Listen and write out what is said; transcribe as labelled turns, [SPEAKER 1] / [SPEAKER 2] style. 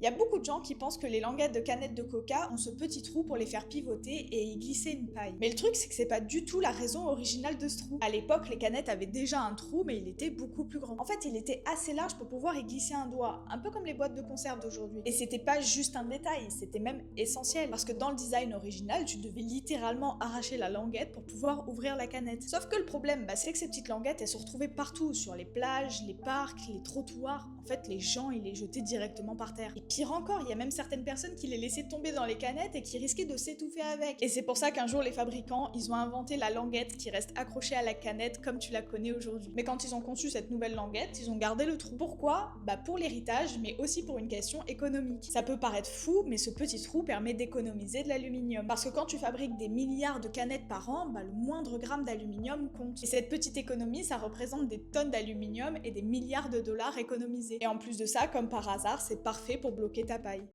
[SPEAKER 1] Il y a beaucoup de gens qui pensent que les languettes de canettes de coca ont ce petit trou pour les faire pivoter et y glisser une paille. Mais le truc, c'est que c'est pas du tout la raison originale de ce trou. À l'époque, les canettes avaient déjà un trou, mais il était beaucoup plus grand. En fait, il était assez large pour pouvoir y glisser un doigt, un peu comme les boîtes de conserve d'aujourd'hui. Et c'était pas juste un détail, c'était même essentiel, parce que dans le design original, tu devais littéralement arracher la languette pour pouvoir ouvrir la canette. Sauf que le problème, c'est que ces petites languettes, elles se retrouvaient partout, sur les plages, les parcs, les trottoirs. En fait, les gens, ils les jetaient directement par terre. Et pire encore, il y a même certaines personnes qui les laissaient tomber dans les canettes et qui risquaient de s'étouffer avec. Et c'est pour ça qu'un jour, les fabricants, ils ont inventé la languette qui reste accrochée à la canette comme tu la connais aujourd'hui. Mais quand ils ont conçu cette nouvelle languette, ils ont gardé le trou. Pourquoi? Pour l'héritage, mais aussi pour une question économique. Ça peut paraître fou, mais ce petit trou permet d'économiser de l'aluminium. Parce que quand tu fabriques des milliards de canettes par an, le moindre gramme d'aluminium compte. Et cette petite économie, ça représente des tonnes d'aluminium et des milliards de dollars économisés. Et en plus de ça, comme par hasard, c'est parfait pour bloquer ta paille.